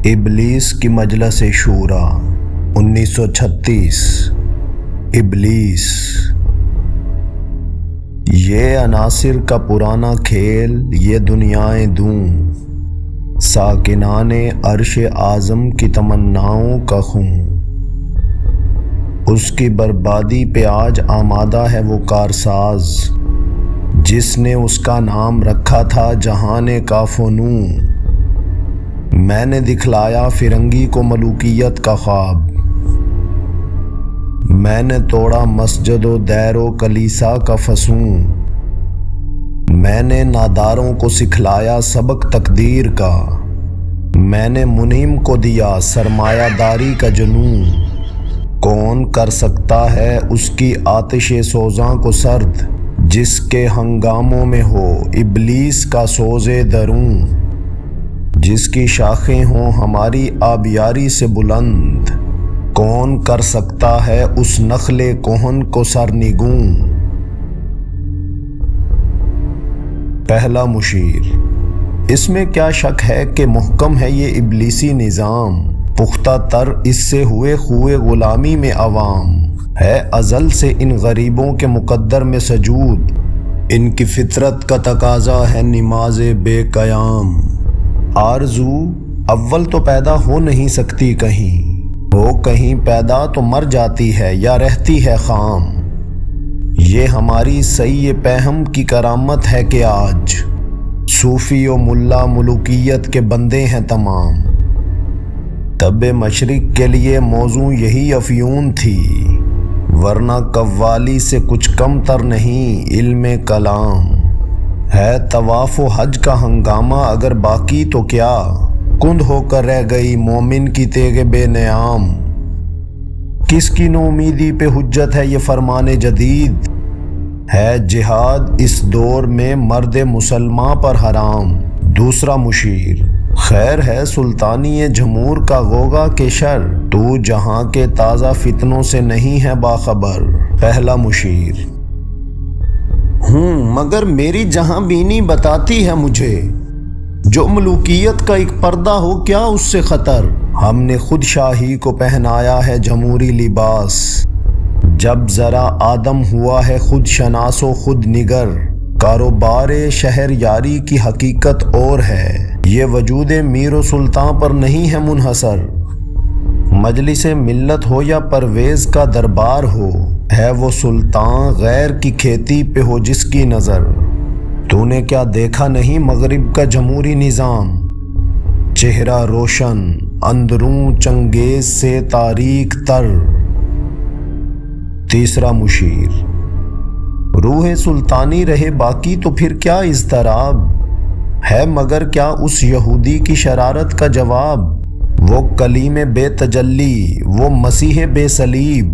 ابلیس کی مجلس شورا 1936۔ ابلیس یہ عناصر کا پرانا کھیل، یہ دنیائیں دوں، ساکنان عرش اعظم کی تمناؤں کا خوں۔ اس کی بربادی پہ آج آمادہ ہے وہ کارساز، جس نے اس کا نام رکھا تھا جہان کاف و نوں۔ میں نے دکھلایا فرنگی کو ملوکیت کا خواب، میں نے توڑا مسجد و دیر و کلیسا کا فسوں۔ میں نے ناداروں کو سکھلایا سبق تقدیر کا، میں نے منعم کو دیا سرمایہ داری کا جنون۔ کون کر سکتا ہے اس کی آتش سوزاں کو سرد، جس کے ہنگاموں میں ہو ابلیس کا سوز دروں، جس کی شاخیں ہوں ہماری آبیاری سے بلند۔ کون کر سکتا ہے اس نخل کہن کو سرنگوں۔ پہلا مشیر۔ اس میں کیا شک ہے کہ محکم ہے یہ ابلیسی نظام، پختہ تر اس سے ہوئے خوئے غلامی میں عوام۔ ہے ازل سے ان غریبوں کے مقدر میں سجود، ان کی فطرت کا تقاضا ہے نماز بے قیام۔ آرزو اول تو پیدا ہو نہیں سکتی کہیں، ہو کہیں پیدا تو مر جاتی ہے یا رہتی ہے خام۔ یہ ہماری سعی پہم کی کرامت ہے کہ آج صوفی و ملا ملوکیت کے بندے ہیں تمام۔ طب مشرق کے لیے موضوع یہی افیون تھی، ورنہ قوالی سے کچھ کم تر نہیں علم کلام۔ ہے طواف و حج کا ہنگامہ اگر باقی تو کیا، کند ہو کر رہ گئی مومن کی تیغ بے نیام۔ کس کی نومیدی پہ حجت ہے یہ فرمان جدید، ہے جہاد اس دور میں مرد مسلمان پر حرام۔ دوسرا مشیر۔ خیر ہے سلطانی جمہور کا غوغا کے شر، تو جہاں کے تازہ فتنوں سے نہیں ہے باخبر۔ پہلا مشیر۔ مگر میری جہاں بینی بتاتی ہے مجھے، جو ملوکیت کا ایک پردہ ہو کیا اس سے خطر۔ ہم نے خود شاہی کو پہنایا ہے جمہوری لباس، جب ذرا آدم ہوا ہے خود شناس و خود نگر۔ کاروبار شہر یاری کی حقیقت اور ہے، یہ وجود میر و سلطان پر نہیں ہے منحصر۔ مجلس ملت ہو یا پرویز کا دربار ہو، ہے وہ سلطان غیر کی کھیتی پہ ہو جس کی نظر۔ تو نے کیا دیکھا نہیں مغرب کا جمہوری نظام، چہرہ روشن اندروں چنگیز سے تاریک تر۔ تیسرا مشیر۔ روح سلطانی رہے باقی تو پھر کیا اضطراب ہے، مگر کیا اس یہودی کی شرارت کا جواب۔ وہ کلیم بے تجلی، وہ مسیح بے صلیب،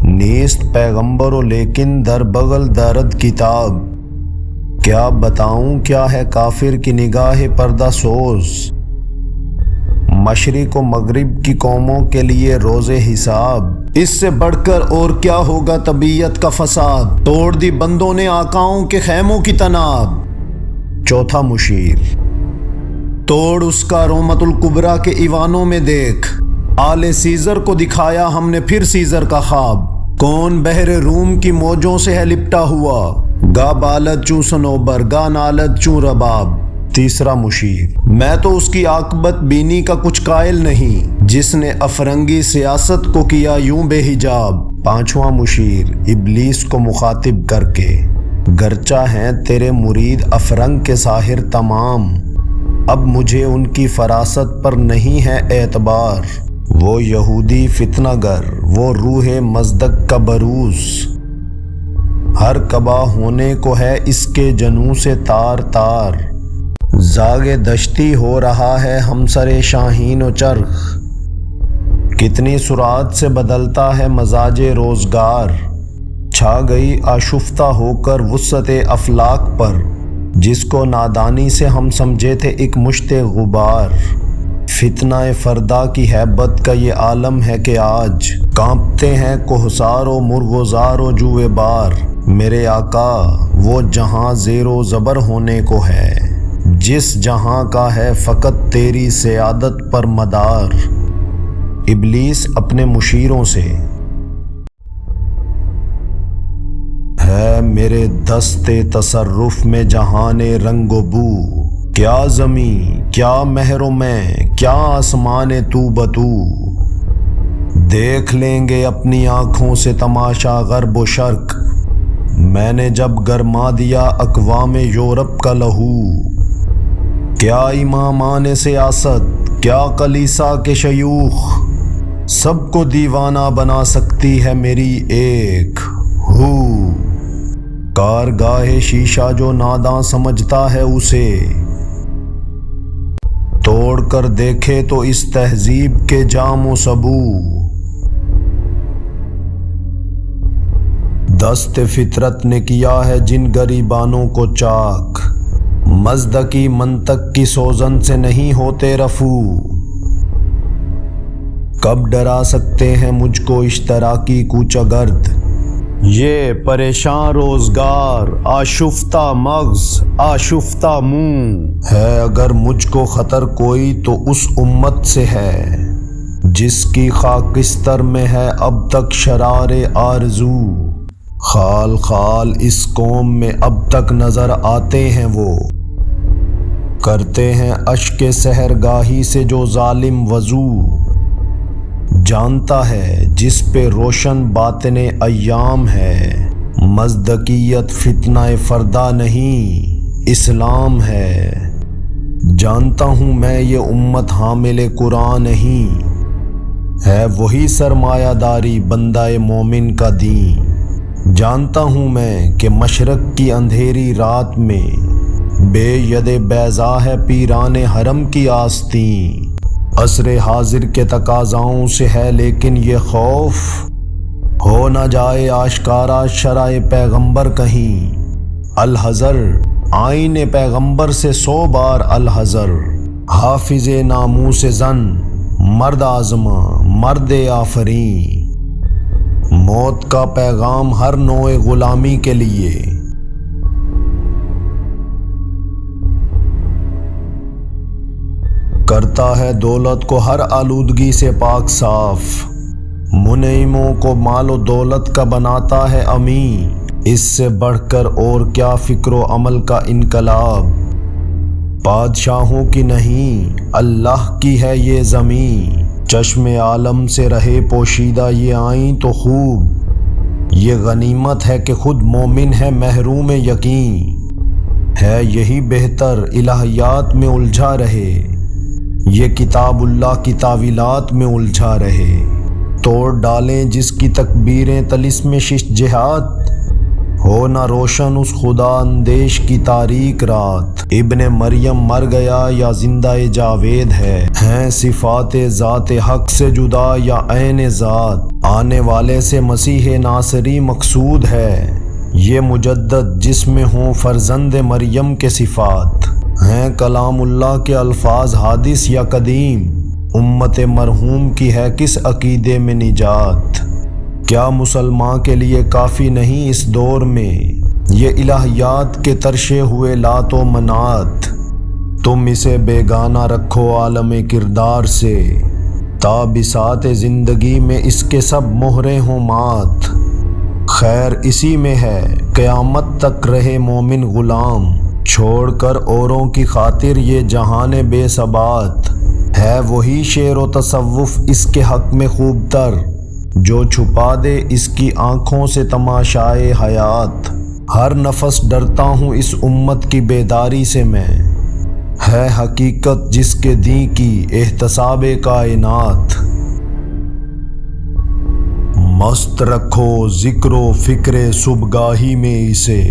نیست پیغمبر و لیکن در بغل دارد کتاب۔ کیا بتاؤں کیا ہے کافر کی نگاہ پردہ سوز، مشرق و مغرب کی قوموں کے لیے روز حساب۔ اس سے بڑھ کر اور کیا ہوگا طبیعت کا فساد، توڑ دی بندوں نے آقاؤں کے خیموں کی تناب۔ چوتھا مشیر۔ توڑ اس کا رومت الکبریٰ کے ایوانوں میں دیکھ، آل سیزر کو دکھایا ہم نے پھر سیزر کا خواب۔ کون بحر روم کی موجوں سے ہے لپٹا ہوا، گا بالت چوں سنوبر گا نالت چوں رباب۔ تیسرا مشیر۔ میں تو اس کی عاقبت بینی کا کچھ قائل نہیں، جس نے افرنگی سیاست کو کیا یوں بے حجاب۔ پانچواں مشیر ابلیس کو مخاطب کر کے۔ گرچہ ہیں تیرے مرید افرنگ کے ساحر تمام، اب مجھے ان کی فراست پر نہیں ہے اعتبار۔ وہ یہودی فتنہ گر، وہ روح مزدق کا بروز، ہر کبا ہونے کو ہے اس کے جنوں سے تار تار۔ زاغ دشتی ہو رہا ہے ہمسر شاہین و چرخ، کتنی سرعت سے بدلتا ہے مزاج روزگار۔ چھا گئی آشفتہ ہو کر وسعت افلاک پر، جس کو نادانی سے ہم سمجھے تھے ایک مشت غبار۔ فتنہ فردا کی ہیبت کا یہ عالم ہے کہ آج کانپتے ہیں کوہسار و مرغزار و جوئے بار۔ میرے آقا وہ جہاں زیر و زبر ہونے کو ہے، جس جہاں کا ہے فقط تیری سیادت پر مدار۔ ابلیس اپنے مشیروں سے: ہے میرے دستے تصرف میں جہان رنگ و بو، کیا زمین کیا مہر و میں کیا آسمان تو بتو۔ دیکھ لیں گے اپنی آنکھوں سے تماشا غرب و شرق، میں نے جب گرما دیا اقوام یورپ کا لہو۔ کیا امامان سیاست کیا کلیسا کے شیوخ، سب کو دیوانہ بنا سکتی ہے میری ایک ہو۔ کارگاہ شیشہ جو ناداں سمجھتا ہے اسے، توڑ کر دیکھے تو اس تہذیب کے جام و سبو۔ دست فطرت نے کیا ہے جن گریبانوں کو چاک، مزدکی منطق کی سوزن سے نہیں ہوتے رفو۔ کب ڈرا سکتے ہیں مجھ کو اشتراکی کوچہ گرد، یہ پریشان روزگار آشفتہ مغز آشفتہ منہ ہے۔ اگر مجھ کو خطر کوئی تو اس امت سے ہے جس کی خاکستر میں ہے اب تک شرار آرزو۔ خال خال اس قوم میں اب تک نظر آتے ہیں وہ، کرتے ہیں اشک سحرگاہی سے جو ظالم وضو۔ جانتا ہے جس پہ روشن باطن ایام ہے، مزدکیت فتنہ فردہ نہیں اسلام ہے۔ جانتا ہوں میں یہ امت حامل قرآن نہیں، ہے وہی سرمایہ داری بندہ مومن کا دین۔ جانتا ہوں میں کہ مشرق کی اندھیری رات میں بے ید بیضا ہے پیران حرم کی آستین۔ عصر حاضر کے تقاضاؤں سے ہے لیکن یہ خوف، ہو نہ جائے آشکارا شرع پیغمبر کہیں۔ الحذر آئین پیغمبر سے 100 بار الحذر، حافظ ناموس زن مرد آزما مرد آفرین۔ موت کا پیغام ہر نوع غلامی کے لیے، کرتا ہے دولت کو ہر آلودگی سے پاک صاف۔ منعموں کو مال و دولت کا بناتا ہے امین، اس سے بڑھ کر اور کیا فکر و عمل کا انقلاب۔ بادشاہوں کی نہیں اللہ کی ہے یہ زمین، چشم عالم سے رہے پوشیدہ یہ آئیں تو خوب۔ یہ غنیمت ہے کہ خود مومن ہے محروم یقین، ہے یہی بہتر الہیات میں الجھا رہے، یہ کتاب اللہ کی تعویلات میں الجھا رہے۔ توڑ ڈالیں جس کی تکبیریں طلسم شش جہات، ہو نہ روشن اس خدا اندیش کی تاریک رات۔ ابن مریم مر گیا یا زندہ جاوید ہے، ہیں صفات ذات حق سے جدا یا عین ذات۔ آنے والے سے مسیح ناصری مقصود ہے، یہ مجدد جس میں ہوں فرزند مریم کے صفات۔ ہیں کلام اللہ کے الفاظ حادث یا قدیم، امت مرحوم کی ہے کس عقیدے میں نجات۔ کیا مسلمان کے لیے کافی نہیں اس دور میں یہ الہیات کے ترشے ہوئے لات و منات؟ تم اسے بیگانہ رکھو عالم کردار سے، تا بساط زندگی میں اس کے سب مہرے ہوں مات۔ خیر اسی میں ہے قیامت تک رہے مومن غلام، چھوڑ کر اوروں کی خاطر یہ جہان بے ثبات۔ ہے وہی شعر و تصوف اس کے حق میں خوب تر، جو چھپا دے اس کی آنکھوں سے تماشائے حیات۔ ہر نفس ڈرتا ہوں اس امت کی بیداری سے میں، ہے حقیقت جس کے دین کی احتساب کائنات۔ مست رکھو ذکر و فکر صبحگاہی میں اسے،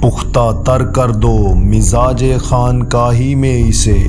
پختہ تر کر دو مزاج خانقاہی میں اسے۔